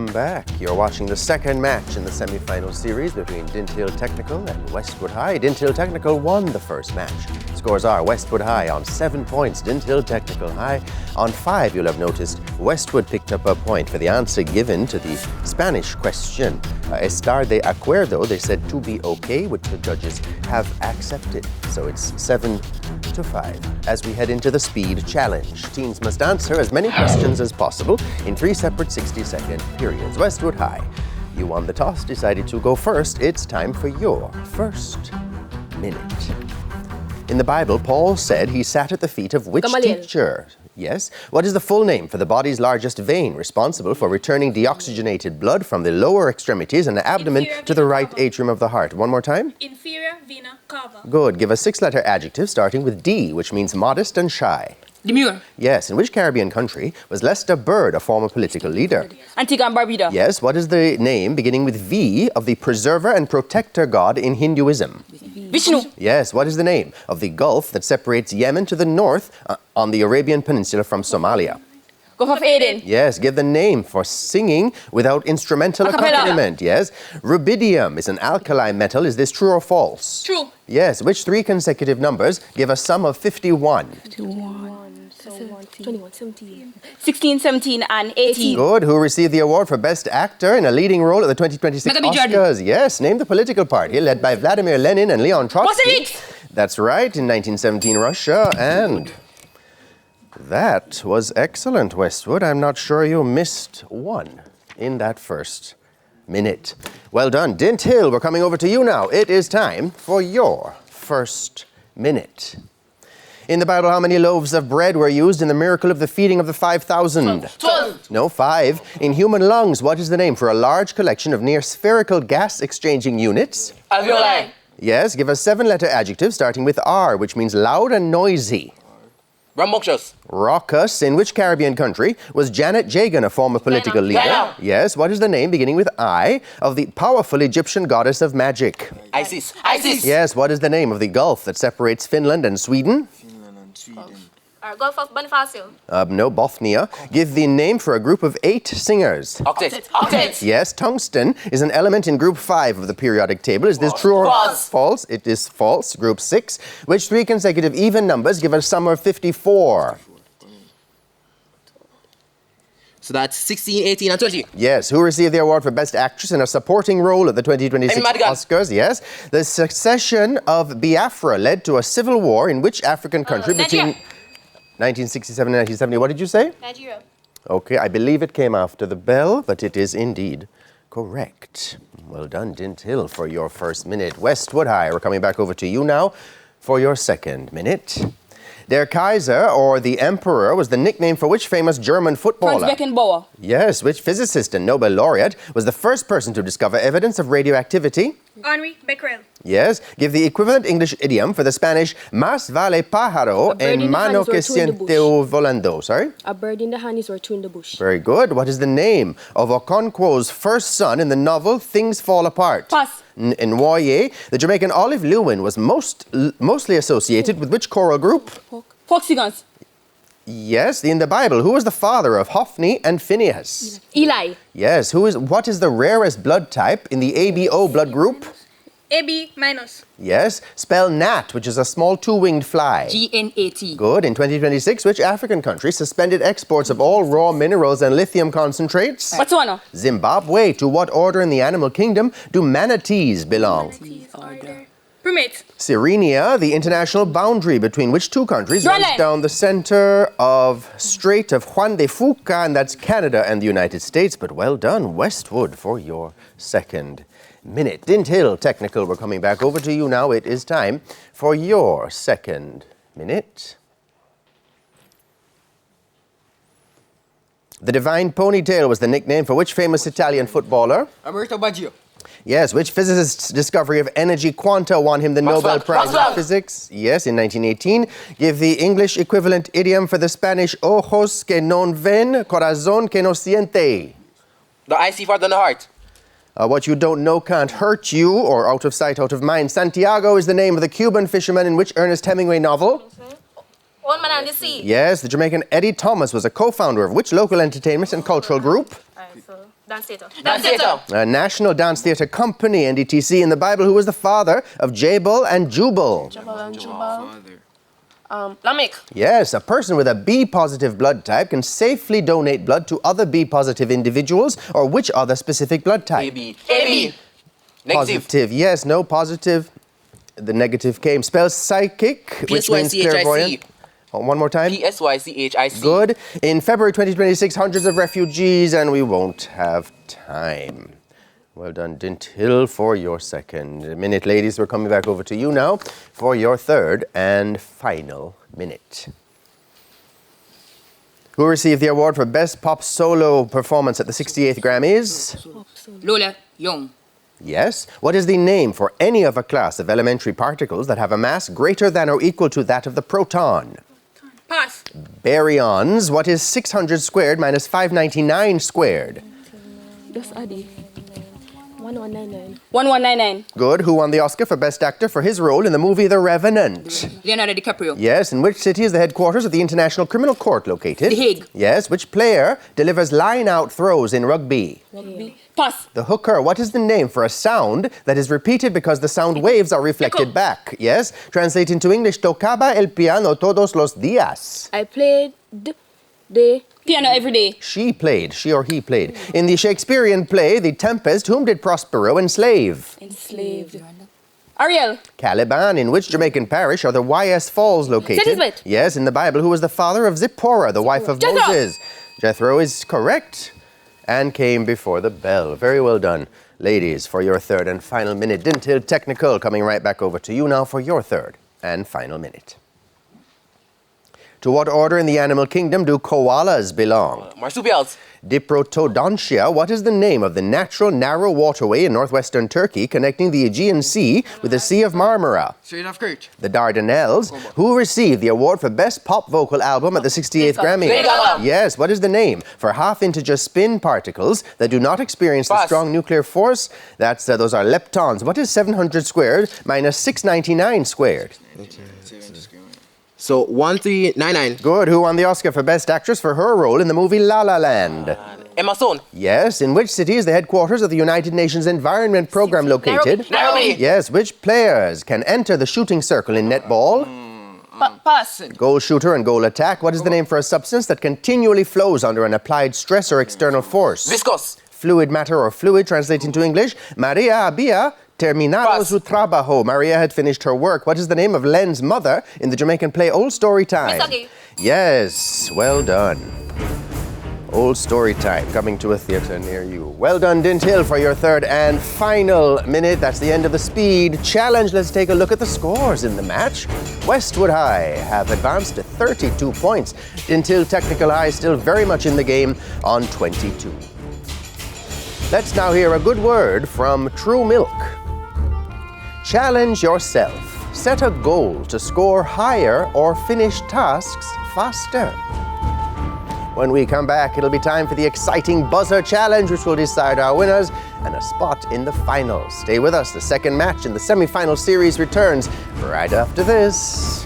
Welcome back. You're watching the second match in the semi-final series between Dintill Technical and Westwood High. Dintill Technical won the first match. Scores are Westwood High on 7 points, Dintill Technical High on 5. You'll have noticed Westwood picked up a point for the answer given to the Spanish question. Estar de acuerdo, they said to be okay, which the judges have accepted. So it's 7-5. As we head into the speed challenge, teams must answer as many questions as possible in 3 separate 60-second periods. Westwood High, you won the toss, decided to go first. It's time for your first minute. In the Bible, Paul said he sat at the feet of which teacher? Yes. What is the full name for the body's largest vein, responsible for returning deoxygenated blood from the lower extremities and the abdomen to the right atrium of the heart? One more time. Inferior vena cava. Good. Give a 6-letter adjective starting with D, which means modest and shy. Demure. Yes. In which Caribbean country was Lester Bird a former political leader? Antigua and Barbuda. Yes. What is the name beginning with V of the preserver and protector god in Hinduism? Vishnu. Yes. What is the name of the gulf that separates Yemen to the north on the Arabian Peninsula from Somalia? Gulf of Aden. Yes. Give the name for singing without instrumental accompaniment. Yes. Rubidium is an alkali metal. Is this true or false? True. Yes. Which 3 consecutive numbers give a sum of 51? 21, 17. 16, 17, and 18. Good. Who received the award for Best Actor in a leading role at the 2026 Oscars? Yes. Name the political party led by Vladimir Lenin and Leon Trotsky. That's right. In 1917 Russia. And that was excellent, Westwood. I'm not sure you missed one in that first minute. Well done. Dinthill, we're coming over to you now. It is time for your first minute. In the Bible, how many loaves of bread were used in the miracle of the feeding of the 5,000? 12. No, 5. In human lungs, what is the name for a large collection of near spherical gas exchanging units? Alveoli. Yes, give a 7-letter adjective starting with R, which means loud and noisy. Rambunctious. Raucous. In which Caribbean country was Janet Jagan a former political leader? Ghana. Yes. What is the name beginning with I of the powerful Egyptian goddess of magic? Isis. Isis. Yes. What is the name of the gulf that separates Finland and Sweden? Gulf of Bonifacio. No, Bothnia. Give the name for a group of 8 singers. Octet. Octet. Yes. Tungsten is an element in group 5 of the periodic table. Is this true or false? False. It is false. Group 6. Which 3 consecutive even numbers give a sum of 54? So that's 16, 18, and 20. Yes. Who received the award for Best Actress in a Supporting Role at the 2026 Oscars? Yes. The succession of Biafra led to a civil war in which African country between 1967 and 1970? What did you say? Nigeria. Okay, I believe it came after the bell, but it is indeed correct. Well done, Dinthill, for your first minute. Westwood High, we're coming back over to you now for your second minute. Der Kaiser, or the Emperor, was the nickname for which famous German footballer? Franz Beckenbauer. Yes, which physicist and Nobel laureate was the first person to discover evidence of radioactivity? Henri Becquerel. Yes. Give the equivalent English idiom for the Spanish más vale pájaro en mano que ciento volando. Sorry? A bird in the hand is worth 2 in the bush. Very good. What is the name of Okonkwo's first son in the novel Things Fall Apart? Pass. Nwoye, the Jamaican Olive Lewin was mostly associated with which choral group? Foxygons. Yes, in the Bible, who was the father of Hophni and Phineas? Eli. Yes, what is the rarest blood type in the ABO blood group? AB minus. Yes, spell gnat, which is a small 2-winged fly. GNAT. Good. In 2026, which African country suspended exports of all raw minerals and lithium concentrates? Botswana. Zimbabwe. To what order in the animal kingdom do manatees belong? Primates. Sirenia, the international boundary between which 2 countries runs down the center of Strait of Juan de Fuca, and that's Canada and the United States. But well done, Westwood, for your second minute. Dintill Technical, we're coming back over to you now. It is time for your second minute. The Divine Ponytail was the nickname for which famous Italian footballer? Umberto Baggio. Yes, which physicist's discovery of energy quanta won him the Nobel Prize in Physics? Yes, in 1918. Give the English equivalent idiom for the Spanish ojos que non ven, corazón que no siente. The eye see farther than the heart. What you don't know can't hurt you, or out of sight, out of mind. Santiago is the name of the Cuban fisherman in which Ernest Hemingway novel? Old Man and the Sea. Yes, the Jamaican Eddie Thomas was a co-founder of which local entertainment and cultural group? Dance theater. Dance theater. A National Dance Theatre Company, NDTC, in the Bible, who was the father of Jabal and Jubal? Lamech. Yes, a person with a B-positive blood type can safely donate blood to other B-positive individuals, or which other specific blood type? AB. AB. Negative. Positive, yes, no, positive. The negative came. Spells psychic, which means clairvoyant. Oh, one more time. PSYCHIC. Good. In February 2026, hundreds of refugees, and we won't have time. Well done, Dinthill, for your second minute. Ladies, we're coming back over to you now for your third and final minute. Who received the award for Best Pop Solo Performance at the 68th Grammys? Lola Young. Yes. What is the name for any of a class of elementary particles that have a mass greater than or equal to that of the proton? Pass. Baryons. What is 600 squared minus 599 squared? That's Addy. 1199. 1199. Good. Who won the Oscar for Best Actor for his role in the movie The Revenant? Leonardo DiCaprio. Yes. In which city is the headquarters of the International Criminal Court located? The Hague. Yes. Which player delivers line-out throws in rugby? Rugby. Pass. The hooker. What is the name for a sound that is repeated because the sound waves are reflected back? Yes. Translate into English. Tocaba el piano todos los días. I played the Piano every day. She or he played. In the Shakespearean play, The Tempest, whom did Prospero enslave? Enslaved. Ariel. Caliban. In which Jamaican parish are the YS Falls located? Elizabeth. Yes, in the Bible, who was the father of Zipporah, the wife of Jethro. Moses? Jethro is correct and came before the bell. Very well done. Ladies, for your third and final minute, Dintill Technical coming right back over to you now for your third and final minute. To what order in the animal kingdom do koalas belong? Marsupials. Diprotodontia. What is the name of the natural narrow waterway in northwestern Turkey connecting the Aegean Sea with the Sea of Marmara? Strait of Kerch. The Dardanelles. Who received the award for Best Pop Vocal Album at the 68th Grammy? Lady Gaga. Yes. What is the name for half-integer spin particles that do not experience the Pass. strong nuclear force? Those are leptons. What is 700 squared minus 699 squared? So 1399. Good. Who won the Oscar for Best Actress for her role in the movie La La Land? Emma Stone. Yes. In which city is the headquarters of the United Nations Environment Program located? Nairobi. Yes. Which players can enter the shooting circle in netball? Pass. Goal shooter and goal attack. What is the name for a substance that continually flows under an applied stress or external force? Viscous. Fluid matter or fluid. Translate into English. Maria había terminado Pass. su trabajo. Maria had finished her work. What is the name of Len's mother in the Jamaican play Old Story Time? Misaki. Yes, well done. Old Story Time coming to a theatre near you. Well done, Dinthill, for your third and final minute. That's the end of the speed challenge. Let's take a look at the scores in the match. Westwood High have advanced to 32 points. Dintill Technical High still very much in the game on 22. Let's now hear a good word from True Milk. Challenge yourself. Set a goal to score higher or finish tasks faster. When we come back, it'll be time for the exciting buzzer challenge, which will decide our winners and a spot in the finals. Stay with us. The second match in the semi-final series returns right after this.